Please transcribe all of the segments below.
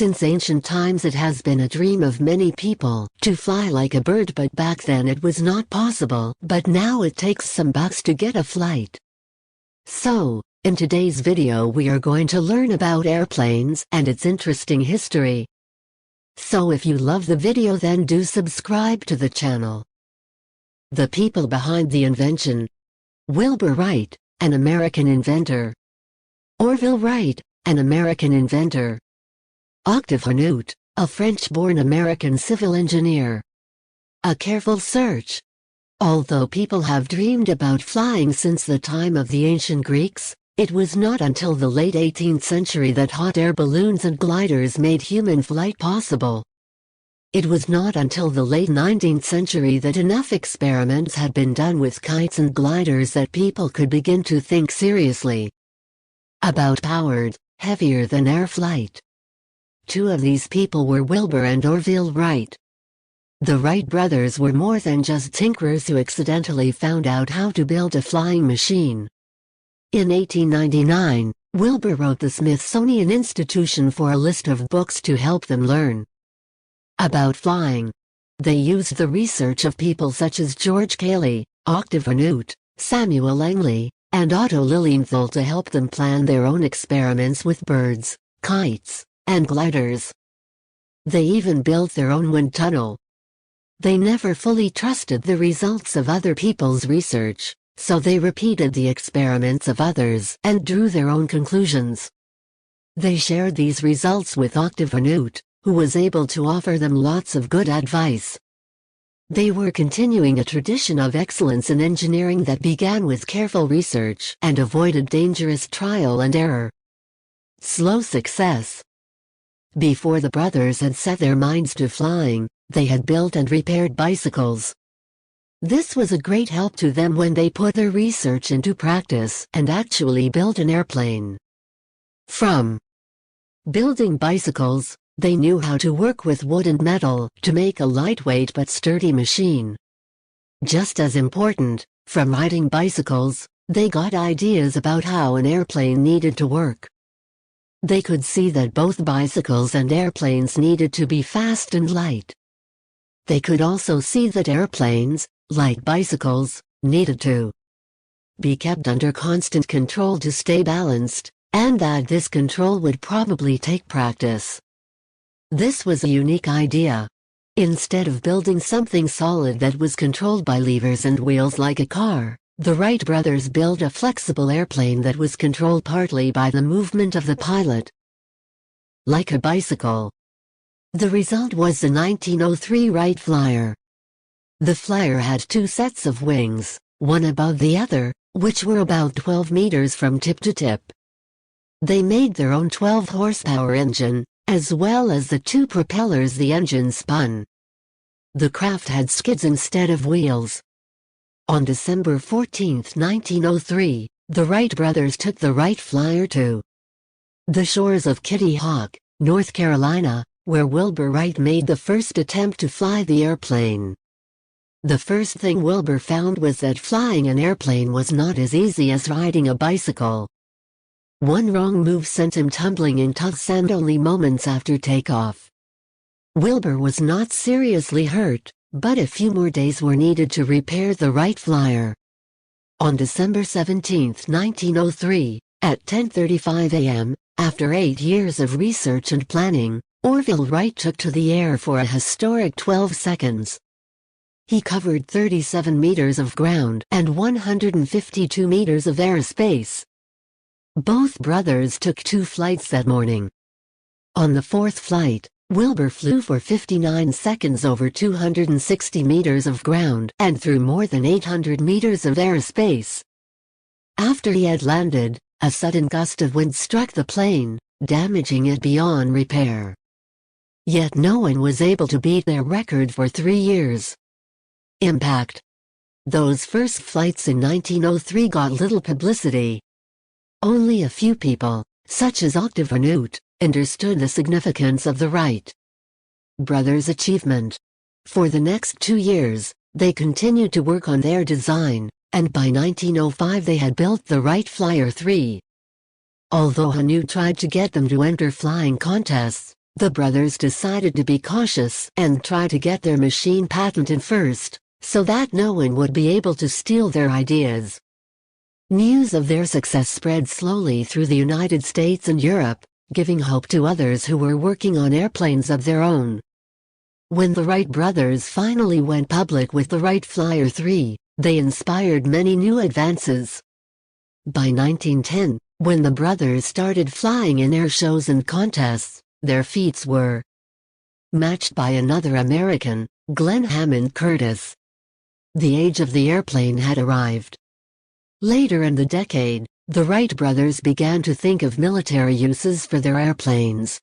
Since ancient times it has been a dream of many people to fly like a bird, but back then it was not possible. But now it takes some bucks to get a flight. So, in today's video we are going to learn about airplanes and its interesting history. So if you love the video, then do subscribe to the channel. The people behind the invention: Wilbur Wright, an American inventor. Orville Wright, an American inventor. Octave Hanout, a French-born American civil engineer. A careful search. Although people have dreamed about flying since the time of the ancient Greeks, it was not until the late 18th century that hot air balloons and gliders made human flight possible. It was not until the late 19th century that enough experiments had been done with kites and gliders that people could begin to think seriously about powered, heavier-than-air flight. Two of these people were Wilbur and Orville Wright. The Wright brothers were more than just tinkerers who accidentally found out how to build a flying machine. In 1899, Wilbur wrote the Smithsonian Institution for a list of books to help them learn about flying. They used the research of people such as George Cayley, Octave Hanout, Samuel Langley, and Otto Lilienthal to help them plan their own experiments with birds, kites, and gliders. They even built their own wind tunnel. They never fully trusted the results of other people's research, so they repeated the experiments of others and drew their own conclusions. They shared these results with Octave Hanout, who was able to offer them lots of good advice. They were continuing a tradition of excellence in engineering that began with careful research and avoided dangerous trial and error. Slow success. Before the brothers had set their minds to flying, they had built and repaired bicycles. This was a great help to them when they put their research into practice and actually built an airplane. From building bicycles, they knew how to work with wood and metal to make a lightweight but sturdy machine. Just as important, from riding bicycles, they got ideas about how an airplane needed to work. They could see that both bicycles and airplanes needed to be fast and light. They could also see that airplanes, like bicycles, needed to be kept under constant control to stay balanced, and that this control would probably take practice. This was a unique idea. Instead of building something solid that was controlled by levers and wheels like a car, the Wright brothers built a flexible airplane that was controlled partly by the movement of the pilot, like a bicycle. The result was the 1903 Wright Flyer. The Flyer had two sets of wings, one above the other, which were about 12 meters from tip to tip. They made their own 12-horsepower engine, as well as the two propellers the engine spun. The craft had skids instead of wheels. On December 14, 1903, the Wright brothers took the Wright Flyer to the shores of Kitty Hawk, North Carolina, where Wilbur Wright made the first attempt to fly the airplane. The first thing Wilbur found was that flying an airplane was not as easy as riding a bicycle. One wrong move sent him tumbling into sand only moments after takeoff. Wilbur was not seriously hurt, but a few more days were needed to repair the Wright Flyer. On December 17, 1903, at 10:35 a.m., after 8 years of research and planning, Orville Wright took to the air for a historic 12 seconds. He covered 37 meters of ground and 152 meters of airspace. Both brothers took 2 flights that morning. On the 4th flight, Wilbur flew for 59 seconds over 260 meters of ground and through more than 800 meters of airspace. After he had landed, a sudden gust of wind struck the plane, damaging it beyond repair. Yet no one was able to beat their record for 3 years. Impact. Those first flights in 1903 got little publicity. Only a few people, such as Octave Hanout, understood the significance of the Wright brothers' achievement. For the next 2 years, they continued to work on their design, and by 1905 they had built the Wright Flyer 3. Although Hanout tried to get them to enter flying contests, The brothers decided to be cautious and try to get their machine patented first, so that no one would be able to steal their ideas. News of their success spread slowly through the United States and Europe, giving hope to others who were working on airplanes of their own. When the Wright brothers finally went public with the Wright Flyer 3, they inspired many new advances. By 1910, when the brothers started flying in air shows and contests, their feats were matched by another American, Glen Hammond Curtis. The age of the airplane had arrived. Later in the decade, the Wright brothers began to think of military uses for their airplanes.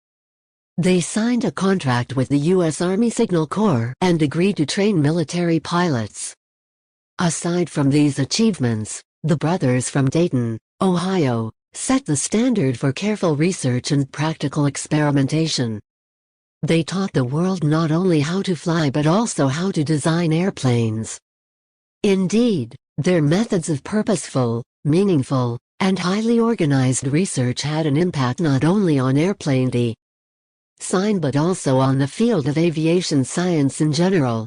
They signed a contract with the U.S. Army Signal Corps and agreed to train military pilots. Aside from these achievements, the brothers from Dayton, Ohio, set the standard for careful research and practical experimentation. They taught the world not only how to fly but also how to design airplanes. Indeed, their methods of purposeful, meaningful, and highly organized research had an impact not only on airplane design but also on the field of aviation science in general.